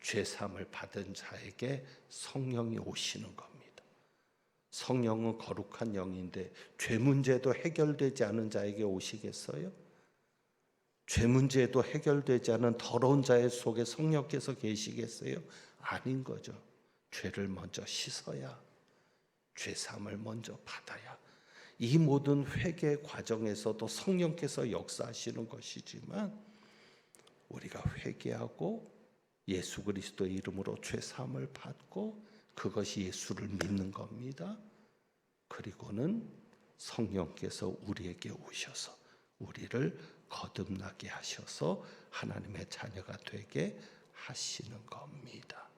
죄사함을 받은 자에게 성령이 오시는 겁니다. 성령은 거룩한 영인데 죄 문제도 해결되지 않은 자에게 오시겠어요? 죄 문제도 해결되지 않은 더러운 자의 속에 성령께서 계시겠어요? 아닌 거죠. 죄를 먼저 씻어야, 죄사함을 먼저 받아야 이 모든 회개 과정에서도 성령께서 역사하시는 것이지만 우리가 회개하고 예수 그리스도의 이름으로 죄사함을 받고 그것이 예수를 믿는 겁니다. 그리고는 성령께서 우리에게 오셔서 우리를 거듭나게 하셔서 하나님의 자녀가 되게 하시는 겁니다.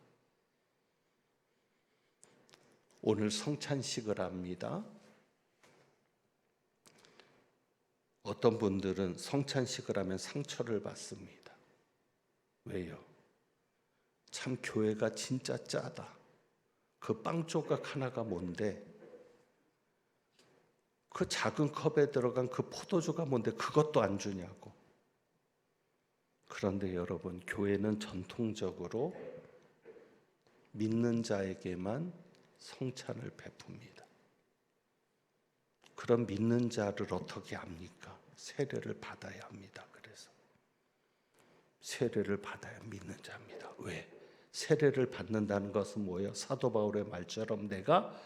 오늘 성찬식을 합니다. 어떤 분들은 성찬식을 하면 상처를 받습니다. 왜요? 참 교회가 진짜 짜다. 그 빵 조각 하나가 뭔데? 그 작은 컵에 들어간 그 포도주가 뭔데 그것도 안 주냐고. 그런데 여러분, 교회는 전통적으로 믿는 자에게만 성찬을 베풉니다. 그럼 믿는 자를 어떻게 합니까? 세례를 받아야 합니다. 그래서 세례를 받아야 믿는 자입니다. 왜? 세례를 받는다는 것은 뭐예요? 사도 바울의 말처럼 내가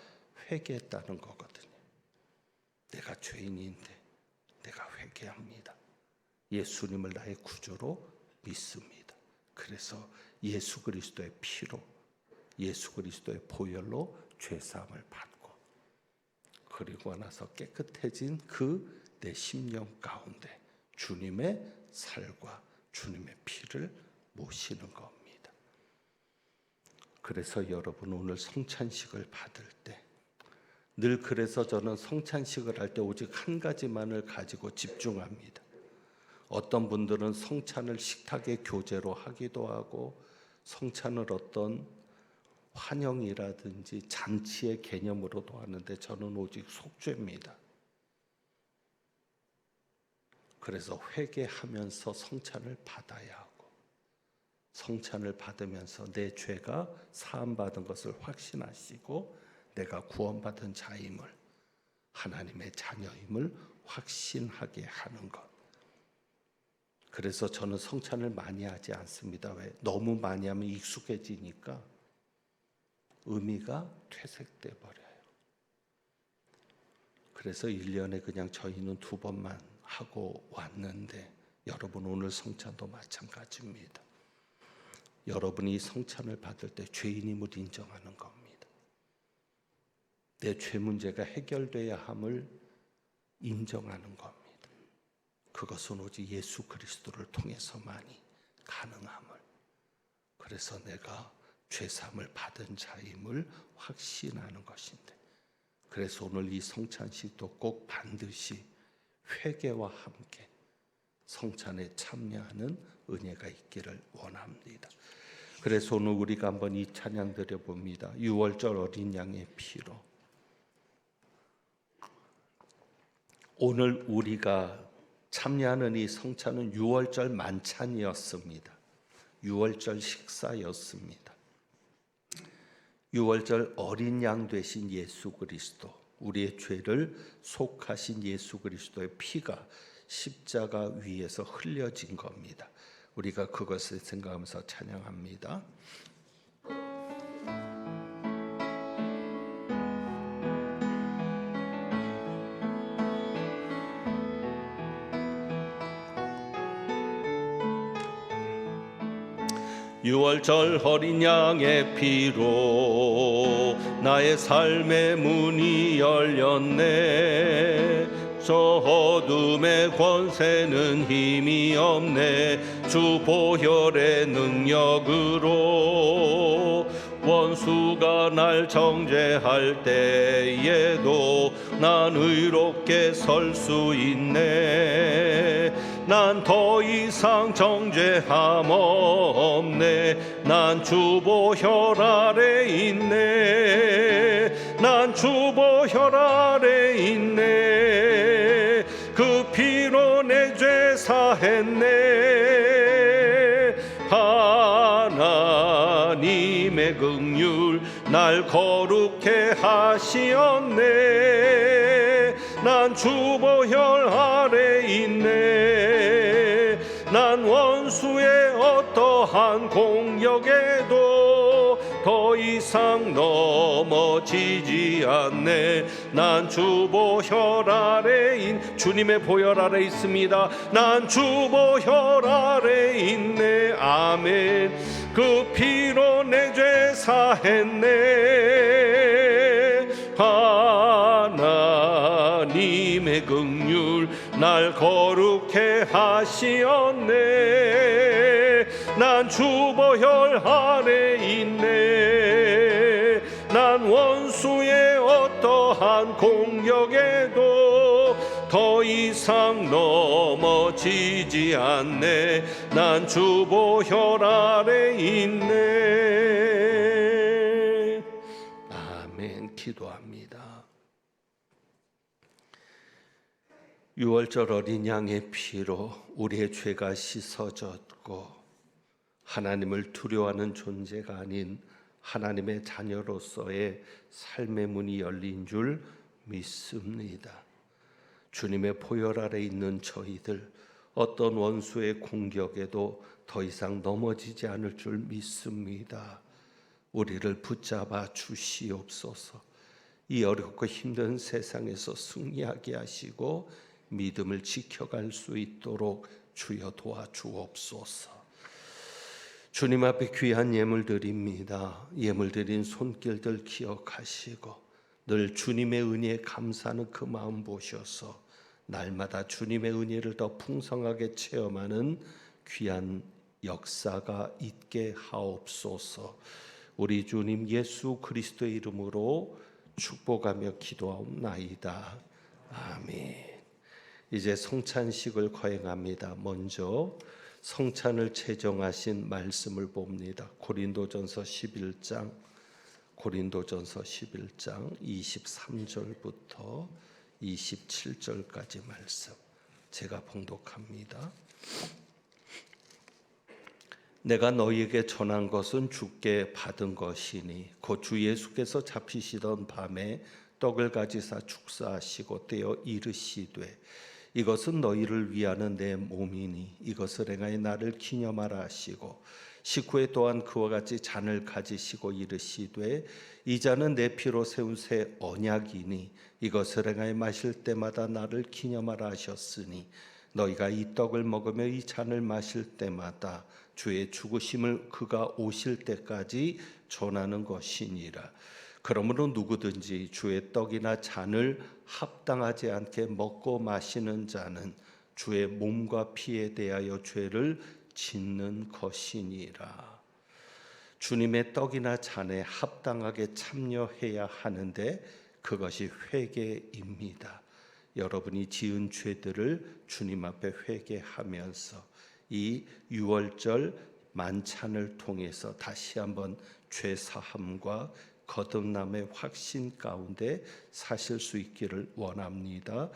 회개했다는 거거든요. 내가 죄인인데 내가 회개합니다. 예수님을 나의 구주로 믿습니다. 그래서 예수 그리스도의 피로, 예수 그리스도의 보혈로 죄사함을 받고 그리고 나서 깨끗해진 그 내 심령 가운데 주님의 살과 주님의 피를 모시는 겁니다. 그래서 여러분, 오늘 성찬식을 받을 때 늘 그래서 저는 성찬식을 할 때 오직 한 가지만을 가지고 집중합니다. 어떤 분들은 성찬을 식탁의 교제로 하기도 하고 성찬을 어떤 환영이라든지 잔치의 개념으로도 하는데 저는 오직 속죄입니다. 그래서 회개하면서 성찬을 받아야 하고 성찬을 받으면서 내 죄가 사함받은 것을 확신하시고 내가 구원받은 자임을, 하나님의 자녀임을 확신하게 하는 것. 그래서 저는 성찬을 많이 하지 않습니다. 왜? 너무 많이 하면 익숙해지니까 의미가 퇴색돼 버려요. 그래서 1년에 그냥 저희는 2번만 하고 왔는데 여러분 오늘 성찬도 마찬가지입니다. 여러분이 성찬을 받을 때 죄인임을 인정하는 겁니다. 내 죄 문제가 해결돼야 함을 인정하는 겁니다. 그것은 오직 예수 그리스도를 통해서만이 가능함을, 그래서 내가 죄사함을 받은 자임을 확신하는 것인데, 그래서 오늘 이 성찬식도 꼭 반드시 회개와 함께 성찬에 참여하는 은혜가 있기를 원합니다. 그래서 오늘 우리가 한번 이 찬양 드려봅니다. 6월절 어린 양의 피로. 오늘 우리가 참여하는 이 성찬은 6월절 만찬이었습니다. 6월절 식사였습니다. 6월절 어린 양 되신 예수 그리스도, 우리의 죄를 속하신 예수 그리스도의 피가 십자가 위에서 흘려진 겁니다. 우리가 그것을 생각하면서 찬양합니다. 6월절 어린 양의 피로 나의 삶의 문이 열렸네. 저 어둠의 권세는 힘이 없네. 주 보혈의 능력으로 원수가 날 정죄할 때에도 난 의롭게 설 수 있네. 난 더 이상 정죄함 없네. 난 주 보혈 아래 있네. 난 주 보혈 아래 있네. 그 피로 내 죄 사했네. 하나님의 긍휼 날 거룩해 하시었네. 난 주 보혈 아래 있네. 난 원수의 어떠한 공격에도 더 이상 넘어지지 않네. 난 주 보혈 아래 주님의 보혈 아래 있습니다. 난 주 보혈 아래 있네. 아멘. 그 피로 내 죄 사했네. 하나님의 긍휼 날 거룩해 하시었네. 난 주 보혈 아래 있네. 난 원수의 어떠한 공격에도 더 이상 넘어지지 않네. 난 주 보혈 아래 있네. 아멘. 기도합니다. 6월절 어린 양의 피로 우리의 죄가 씻어졌고 하나님을 두려워하는 존재가 아닌 하나님의 자녀로서의 삶의 문이 열린 줄 믿습니다. 주님의 보혈 아래 있는 저희들 어떤 원수의 공격에도 더 이상 넘어지지 않을 줄 믿습니다. 우리를 붙잡아 주시옵소서. 이 어렵고 힘든 세상에서 승리하게 하시고 믿음을 지켜갈 수 있도록 주여 도와주옵소서. 주님 앞에 귀한 예물 드립니다. 예물 드린 손길들 기억하시고 늘 주님의 은혜에 감사하는 그 마음 보셔서 날마다 주님의 은혜를 더 풍성하게 체험하는 귀한 역사가 있게 하옵소서. 우리 주님 예수 그리스도의 이름으로 축복하며 기도하옵나이다. 아멘. 이제 성찬식을 거행합니다. 먼저 성찬을 제정하신 말씀을 봅니다. 고린도전서 11장 23절부터 27절까지 말씀 제가 봉독합니다. 내가 너희에게 전한 것은 주께 받은 것이니 곧 주 예수께서 잡히시던 밤에 떡을 가지사 축사하시고 떼어 이르시되 이것은 너희를 위하는 내 몸이니 이것을 행하여 나를 기념하라 하시고 식후에 또한 그와 같이 잔을 가지시고 이르시되 이 잔은 내 피로 세운 새 언약이니 이것을 행하여 마실 때마다 나를 기념하라 하셨으니 너희가 이 떡을 먹으며 이 잔을 마실 때마다 주의 죽으심을 그가 오실 때까지 전하는 것이니라. 그러므로 누구든지 주의 떡이나 잔을 합당하지 않게 먹고 마시는 자는 주의 몸과 피에 대하여 죄를 짓는 것이니라. 주님의 떡이나 잔에 합당하게 참여해야 하는데 그것이 회개입니다. 여러분이 지은 죄들을 주님 앞에 회개하면서 이 유월절 만찬을 통해서 다시 한번 죄 사함과 거듭남의 확신 가운데 사실 수 있기를 원합니다.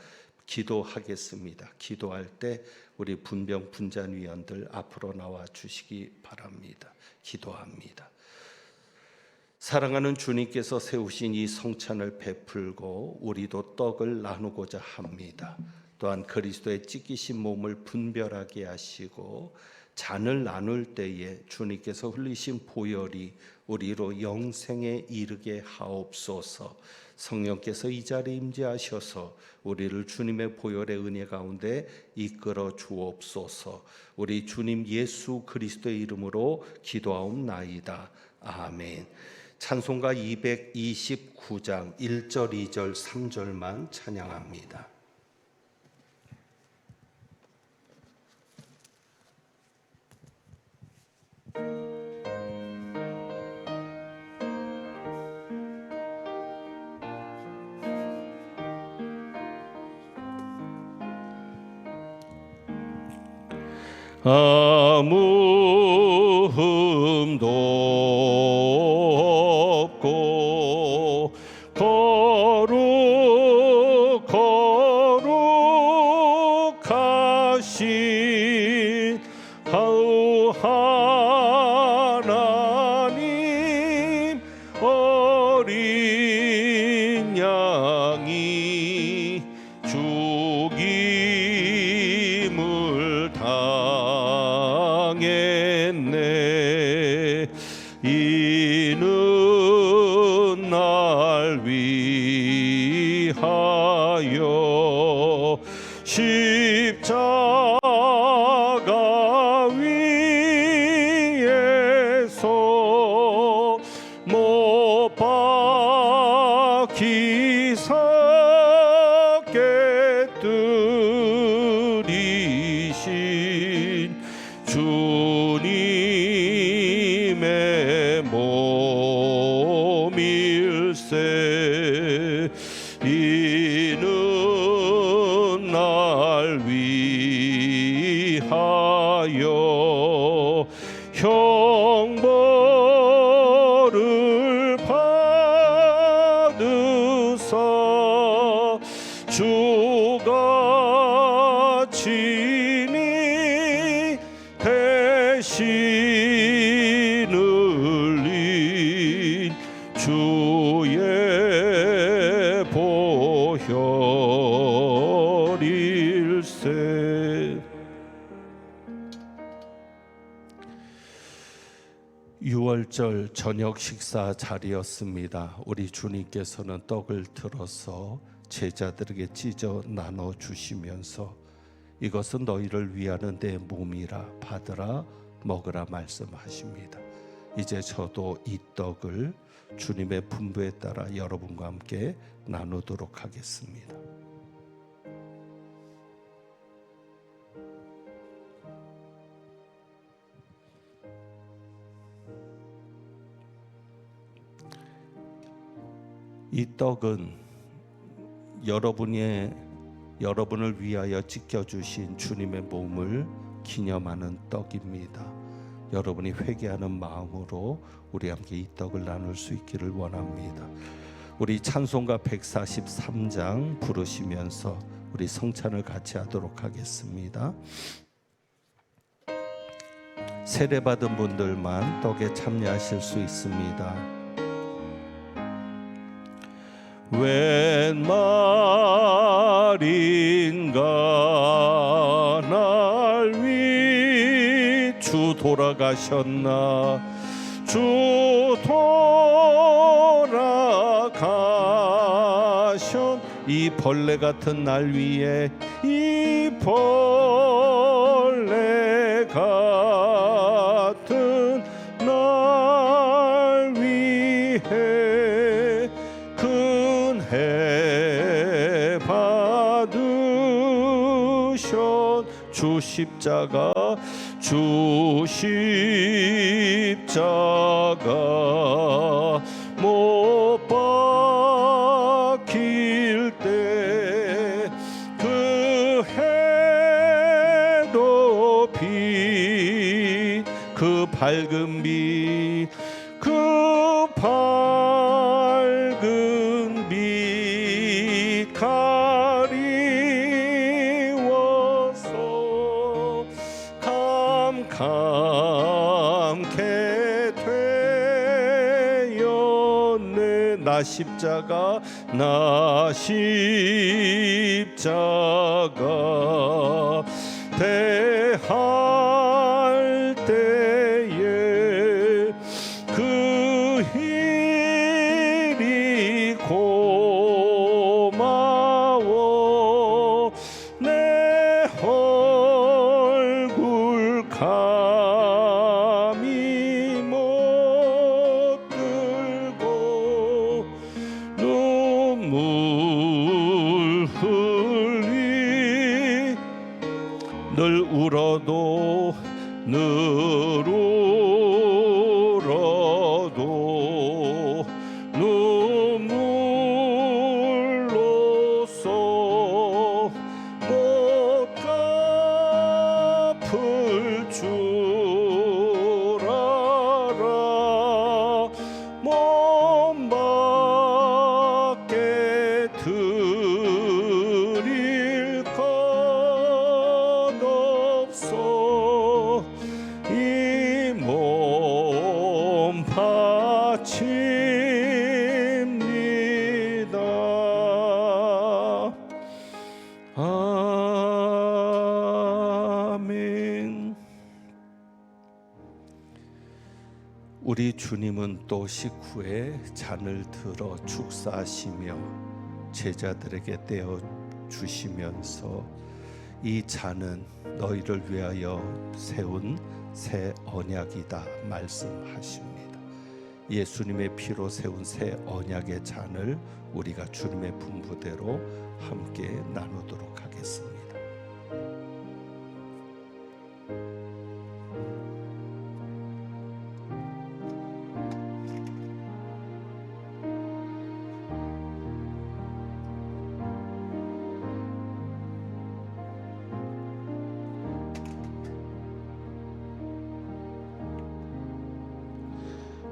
기도하겠습니다. 기도할 때 우리 분병 분잔위원들 앞으로 나와 주시기 바랍니다. 기도합니다. 사랑하는 주님께서 세우신 이 성찬을 베풀고 우리도 떡을 나누고자 합니다. 또한 그리스도의 찢기신 몸을 분별하게 하시고 잔을 나눌 때에 주님께서 흘리신 보혈이 우리로 영생에 이르게 하옵소서. 성령께서 이 자리에 임재하셔서 우리를 주님의 보혈의 은혜 가운데 이끌어 주옵소서. 우리 주님 예수 그리스도의 이름으로 기도하옵나이다. 아멘. 찬송가 229장 1절, 2절, 3절만 찬양합니다. 아무 흠도 없고 거룩하신 하나님 어린 양이 죽임을 당했네. 이는 날 위하여 십자가 위에서 못 박히사 깨뜨리신 주님의 몸일세. 이는 날 위하여 형벌을 받으사 주가 친히 대신 흘린 주의 보혈일세. 유월절 저녁 식사 자리였습니다. 우리 주님께서는 떡을 들어서 제자들에게 찢어 나눠 주시면서 이것은 너희를 위하는 내 몸이라, 받으라 먹으라 말씀하십니다. 이제 저도 이 떡을 주님의 분부에 따라 여러분과 함께 나누도록 하겠습니다. 이 떡은 여러분의 여러분을 위하여 지켜주신 주님의 몸을 기념하는 떡입니다. 여러분이 회개하는 마음으로 우리 함께 이 떡을 나눌 수 있기를 원합니다. 우리 찬송가 143장 부르시면서 우리 성찬을 같이 하도록 하겠습니다. 세례받은 분들만 떡에 참여하실 수 있습니다. 웬 말인가 날 위 주 돌아가셨나 주 돌아가셨 이 벌레 같은 날 위에 이 벌레 같은 날 위해 큰 해 받으셨 주 십자가 못 박힐 때 그 해도 빛 그 밝은 빛 그 밝은 빛 가리워서 감감케 되었네 나 십자가 대할 때에 그 일이 고마워 내 얼굴 감히 못 들고 눈물 흘리 늘 울어도 늘 울어도 눈물로써 못 갚을 줄 알아 몸밖에 드릴 것 없어 이 몸 바칩니다. 아멘. 우리 주님은 또 식후에 잔을 들어 축사하시며 제자들에게 떼어 주시면서 이 잔은 너희를 위하여 세운 새 언약이다 말씀하십니다. 예수님의 피로 세운 새 언약의 잔을 우리가 주님의 분부대로 함께 나누도록 하겠습니다.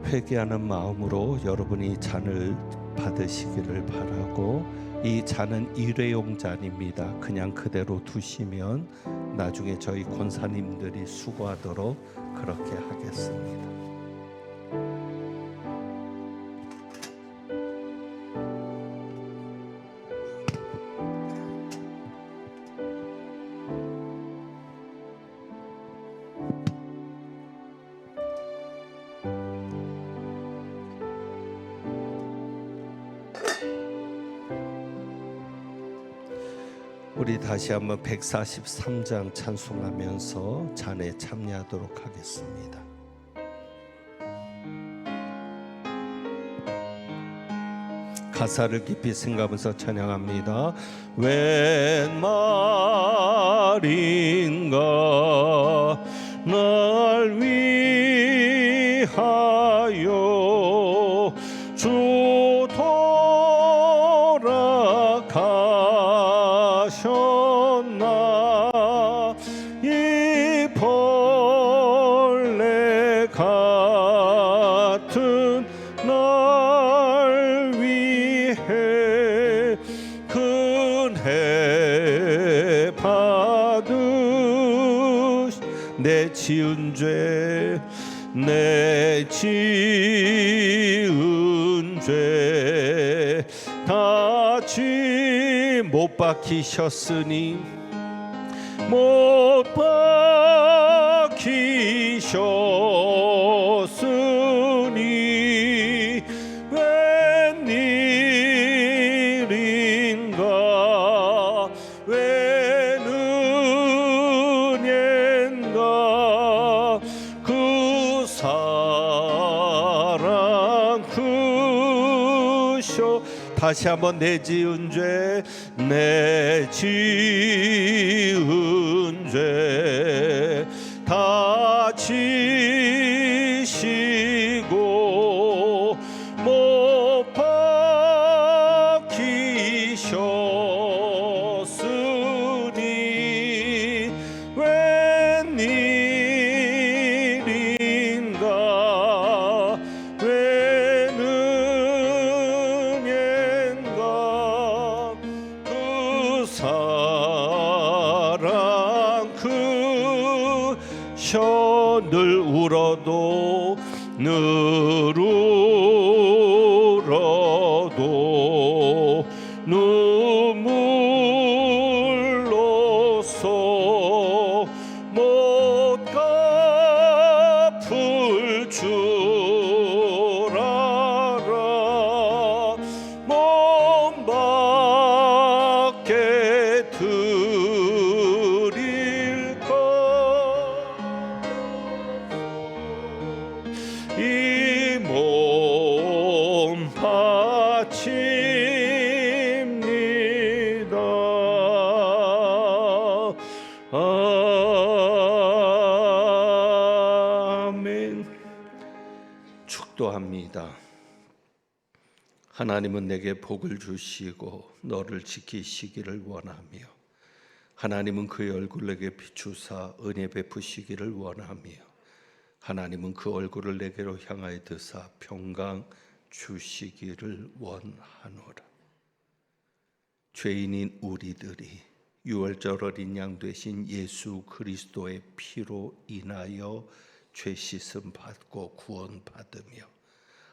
회개하는 마음으로 여러분이 잔을 받으시기를 바라고 이 잔은 일회용 잔입니다. 그냥 그대로 두시면 나중에 저희 권사님들이 수고하도록 그렇게 하겠습니다. 우리 다시 한번 143장 찬송하면서 잔에 참여하도록 하겠습니다. 가사를 깊이 생각하면서 찬양합니다. 웬 말인가 날 위하여 주 돌아가셨 같은 날 위해 은혜 받으시 내 지은 죄 내 지은 죄 다시 못 박히셨으니 못 박히셨으니 웬일인가 웬은혜인가 그 사랑 크셔 다시 한번 내 지은 죄 내 지은 죄 다 지시고 못 박히셨으니 웬일인가 웬은혜인가 그 사랑 크셔 늘 울어도 늘 울어도 눈물로써 못 갚을 줄 알아 몸밖에 드릴까 이 몸 바칩니다. 아멘. 축도합니다. 하나님은 내게 복을 주시고 너를 지키시기를 원하며 하나님은 그의 얼굴을 내게 비추사 은혜 베푸시기를 원하며 하나님은 그 얼굴을 내게로 향하여 드사 평강 주시기를 원하노라. 죄인인 우리들이 유월절 어린 양 되신 예수 그리스도의 피로 인하여 죄 씻음 받고 구원 받으며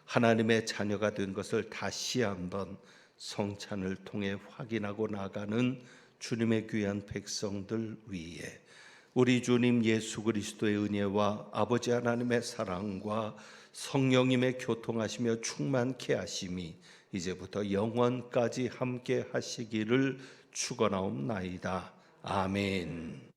하나님의 자녀가 된 것을 다시 한번 성찬을 통해 확인하고 나가는 주님의 귀한 백성들 위에 우리 주님 예수 그리스도의 은혜와 아버지 하나님의 사랑과 성령님의 교통하시며 충만케 하심이 이제부터 영원까지 함께 하시기를 축원하옵나이다. 아멘.